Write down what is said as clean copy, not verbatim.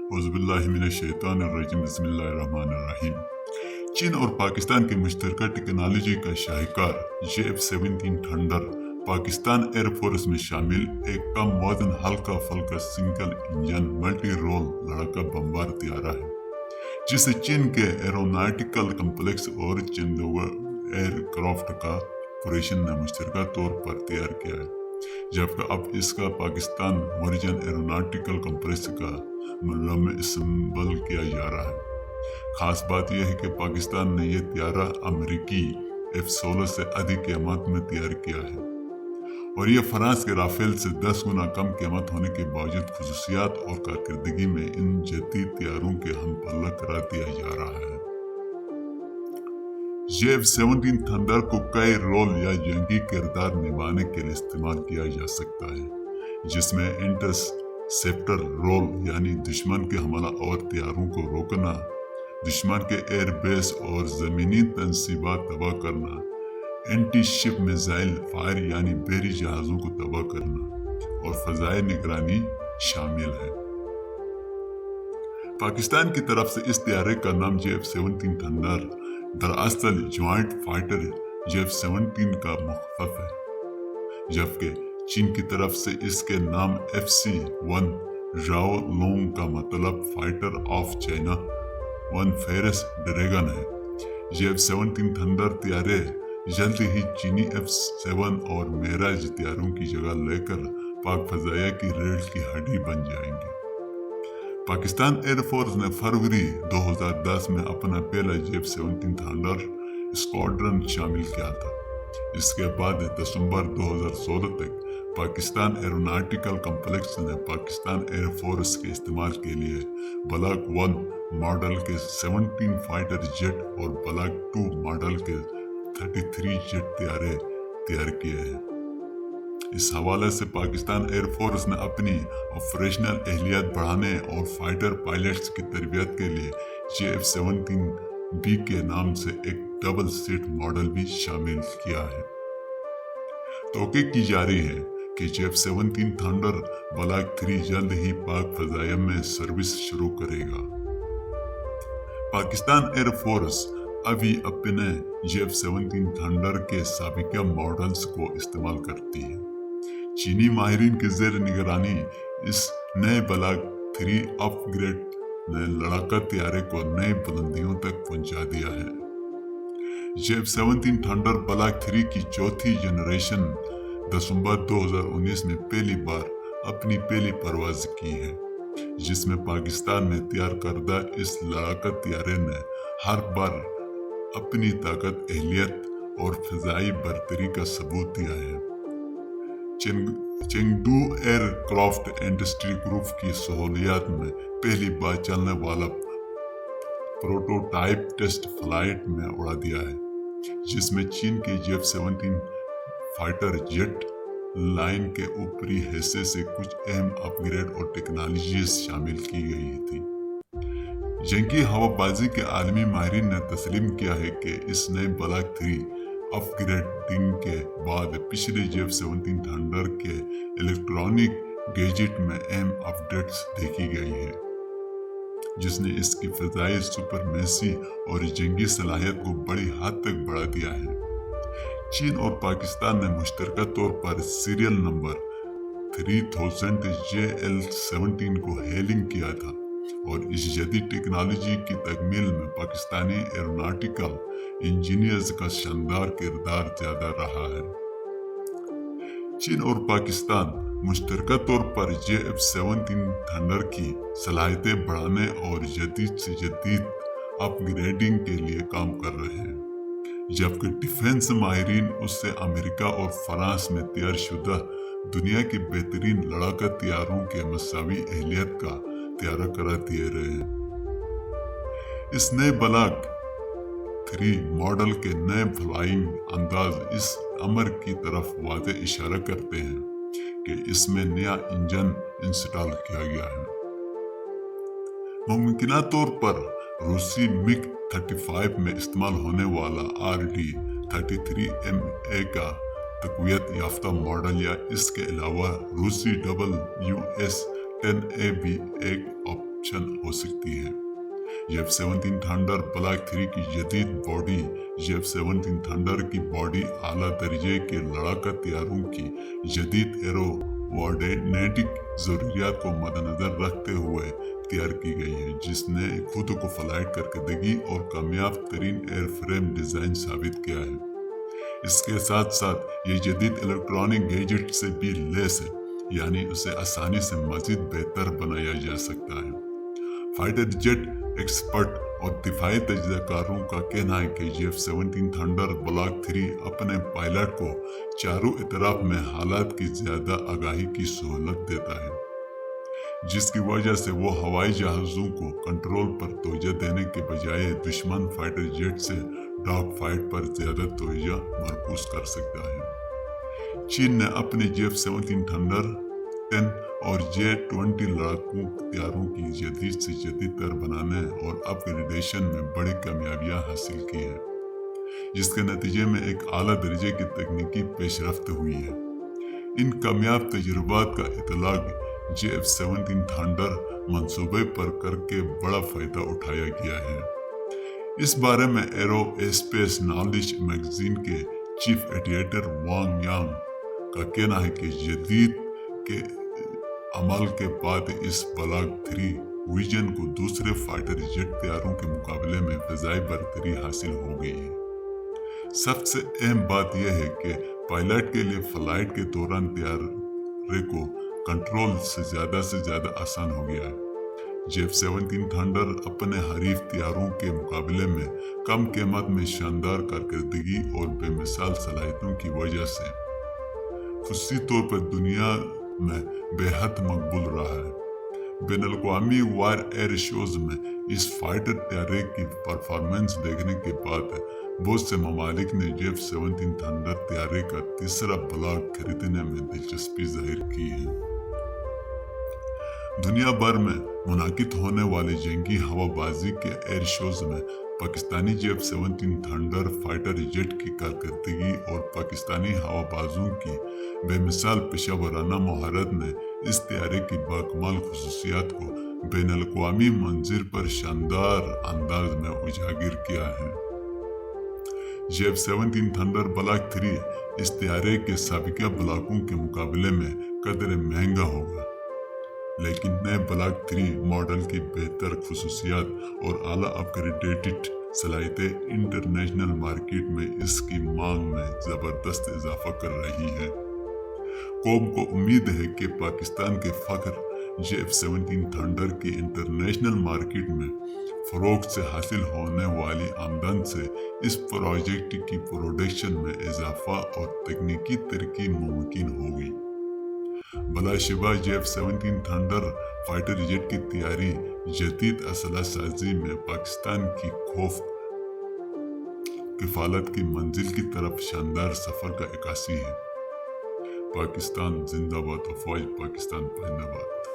औज़ुबिल्लाहिमिनश्शैतानिर्रजीम बिस्मिल्लाहिर्रहमानिर्रहीम। चीन और पाकिस्तान की मुश्तरका टेक्नोलॉजी का शाहकार JF-17 थंडर पाकिस्तान एयरफोर्स में शामिल एक कम वजन हल्का फुल्का सिंगल इंजन मल्टी रोल लड़ाका बमबार त्यारा है, जिसे चीन के एरोनॉटिकल कम्प्लेक्स और चंदोवा एयरक्राफ्ट कॉर्पोरेशन ने मुश्तरका तौर पर तैयार किया है, जबकि अब इसका पाकिस्तान वर्जन एरोनॉटिकल कम्प्लेक्स का मुल्म इस्तेमाल किया जा रहा है। खास बात यह है कि पाकिस्तान ने यह त्यारा अमेरिकी F-16 से अधिक कीमत में तैयार किया है और यह फ्रांस के राफेल से 10 गुना कम कीमत होने के बावजूद खुसूसियात और कारकर्दगी में इन जदीद तैयारों के हम पल्ला करार दिया जा रहा है। JF-17 थंडर को कई रोल या जंगी किरदार निभाने के लिए इस्तेमाल किया जा सकता है, जिसमें इंटरसेप्टर रोल यानी दुश्मन के हमला और तैयारों को रोकना, दुश्मन के एयरबेस और ज़मीनी तंसीबात तबाह करना, एंटी शिप मिसाइल फायर यानी बहरी जहाज़ों को तबाह करना और फ़ज़ाई निगरानी शामिल है। पाकिस्तान की तरफ से इस तैयारे का नाम JF-17 थंडर दरअसल ज्वाइंट फाइटर JF-17 का मुख्तफ है, जबकि चीन की तरफ से इसके नाम FC-1 राओ लोंग का मतलब fighter of China 1 ferrous dragon है। JF-17 थंडर तैयारे जल्द ही चीनी F-7 और मेराज तैयारों की जगह लेकर पाक फजाया की रीढ़ की हड्डी बन जाएंगे। पाकिस्तान एयरफोर्स ने फरवरी 2010 में अपना पहला JF-17 थंडर स्क्वाड्रन शामिल किया था। इसके बाद दिसंबर 2016 तक पाकिस्तान एरोनॉटिकल कम्प्लेक्स ने पाकिस्तान एयरफोर्स के इस्तेमाल के लिए ब्लॉक 1 मॉडल के 17 फाइटर जेट और ब्लॉक 2 मॉडल के 33 जेट तैयार किए हैं। इस हवाले से पाकिस्तान एयरफोर्स ने अपनी ऑपरेशनल एहलियत बढ़ाने और फाइटर पायलट्स की तरबियत के लिए JF-17B के नाम से एक डबल सीट मॉडल भी शामिल किया है। तौक़ी की जा रही है कि JF-17 थंडर ब्लॉक 3 जल्द ही पाक फजाया में सर्विस शुरू करेगा। पाकिस्तान एयरफोर्स अभी अपने JF-17 थंडर के साबिका मॉडल्स को इस्तेमाल करती है। चीनी माहिरीन के ज़ेर निगरानी इस नए ब्लॉक 3 अपग्रेड ने लड़ाका तैयारे को नई बुलंदियों तक पहुंचा दिया है। JF-17 थंडर ब्लॉक 3 की चौथी जनरेशन दिसंबर 2019 में पहली बार अपनी पहली परवाज की है, जिसमें पाकिस्तान में तैयार करदा इस लड़ाका तैयारे ने हर बार अपनी ताकत, एहलियत और फिजाई बरतरी का सबूत दिया है। चेंगडू एयरक्राफ्ट इंडस्ट्री ग्रुप की सहूलियात में पहली बार चलने वाला प्रोटोटाइप टेस्ट फ्लाइट में उड़ा दिया है, जिसमें चीन की JF-17 फाइटर जेट लाइन के ऊपरी हिस्से से कुछ अहम अपग्रेड और टेक्नोलॉजीज शामिल की गई थी। जंगी हवाबाजी के आलमी माहिरीन ने तस्लीम किया है कि इस नए ब्लॉक 3 अपग्रेडिंग के बाद पिछले JF-17 थंडर के इलेक्ट्रॉनिक गैजेट में अहम अपडेट्स देखी गई है, जिसने इसकी फ़िज़ाई सुपरमेसी और जंगी सलाहियत को बड़ी हद तक बढ़ा दिया है। चीन और पाकिस्तान ने मुश्तरका तौर पर सीरियल नंबर 3000 JL-17 को हेलिंग किया था और इस जदीद टेक्नोलॉजी की तकमील में पाकिस्तानी एरोनॉटिकल इंजीनियर्स का शानदार किरदार ज्यादा रहा है। चीन और पाकिस्तान मुश्तरका तौर पर JF-17 थंडर की सलाहियतें बढ़ाने और जदीद से जदीद अपग्रेडिंग के लिए काम कर रहे हैं, जबकि डिफेंस माहिरीन उससे अमेरिका और फ्रांस में तैयार शुदा दुनिया की बेहतरीन लड़ाका तैयारों के मसावी एहलियत का तैयारा करा दिए रहे हैं। इस नए ब्लॉक 3 मॉडल के नए फ्लाइंग अंदाज इस अमर की तरफ वाज़ेह इशारा करते हैं कि इसमें नया इंजन इंस्टॉल किया गया है। मुमकिना तौर पर रूसी MiG-35 में इस्तेमाल होने वाला RD-33MA का तक़वियत याफ्ता मॉडल या इसके अलावा रूसी WS-10A भी एक ऑप्शन हो सकती है। F-17 थंडर ब्लॉक 3 की जदीद बॉडी। F-17 थंडर की बॉडी आला दर्जे के लड़ाका तैयारों की जदीद एरो वार्डेनेटिक ज़रूरियात को मद्देनजर रखते हुए तैयार की गई है, जिसने खुद को फ्लाइट करकदगी और कामयाब तरीन एयरफ्रेम डिज़ाइन साबित किया है। इसके साथ साथ ये जदीद इलेक्ट्रॉनिक गैजेट से भी लैस है, यानी उसे आसानी से मज़ीद बेहतर बनाया जा सकता है। फाइटर जेट एक्सपर्ट और दिफाई तजज़ियाकारों का कहना है कि F-17 थंडर ब्लॉक 3 अपने पायलट को चारों इतराफ में हालात की ज़्यादा आगाही की सहूलत देता है, जिसकी वजह से वो हवाई जहाज़ों को कंट्रोल पर तवज्जो देने के बजाय दुश्मन फाइटर जेट से डॉग फाइट पर ज़्यादा तवज्जो मरकूज कर सकता है। चीन ने अपने F-17 थंडर 10 और J-20 लड़ाकू हथियारों की जदीद से जदीद तर बनाने और अपग्रेडेशन में बड़ी कामयाबियां हासिल की है, जिसके नतीजे में एक आला दर्जे की तकनीकी पेशरफ्त हुई है। इन कामयाब तजुर्बात का इतलाक F-17 थंडर मंसूबे पर करके बड़ा फायदा उठाया गया है। इस बारे में एरो स्पेस नॉलेज मैगजीन के चीफ एडिटर वांग यांग का कहना है कि जदीद के अमल के बाद इस ब्लॉक 3 विजन को दूसरे फाइटर जेट तैयारों के मुकाबले में फ़िज़ाई बरतरी हासिल हो गई है। सबसे अहम बात यह है कि पायलट के लिए फ्लाइट के दौरान तैयारी को कंट्रोल से ज़्यादा आसान हो गया है। F-17 थंडर अपने हरीफ तैयारों के मुकाबले में कम कीमत में शानदार कारकर्दगी और बेमिसाल सलाहियतों की वजह से खुसूसी तौर पर दुनिया में बेहद मकबूल रहा है। बैनुल-अक़वामी वार एयर शोज में इस फाइटर तैयारी की परफॉर्मेंस देखने के बाद बहुत से ममालिक ने F-17 थंडर तैयारी का तीसरा ब्लॉक खरीदने में दिलचस्पी जाहिर की है। दुनिया भर में मुनाकिद होने वाले जंगी हवाबाजी के एयर शोज में Pakistani F-17 thunder fighter jet की कारकर्दगी और पाकिस्तानी हवाबाजों की बेमिसाल पेशेवराना महारत ने इस तैयारी की बाकमाल खुसूसियात को बैनुल-अक़वामी मंज़िल पर शानदार अंदाज में उजागर किया है। F-17 थंडर ब्लॉक 3 इस तैयारी के साबिका ब्लॉकों के मुकाबले में कदर महंगा होगा, लेकिन नए ब्लॉक 3 मॉडल की बेहतर खुसूसियात और आला अपग्रेडेटेड सलाहियतें इंटरनेशनल मार्केट में इसकी मांग में ज़बरदस्त इजाफा कर रही है। कौम को उम्मीद है कि पाकिस्तान के फ़ख्र F-17 थंडर की इंटरनेशनल मार्केट में फ़रोख्त से हासिल होने वाली आमदन से इस प्रोजेक्ट की प्रोडक्शन में इजाफा और तकनीकी तरक्की मुमकिन होगी। बलाशिबा F-17 थंडर फाइटर जेट की तैयारी जदीद असलहा साजी में पाकिस्तान की खौफ किफालत की मंजिल की तरफ शानदार सफर का इक्कासी है। पाकिस्तान जिंदाबाद, अफवाज पाकिस्तान जिंदाबाद।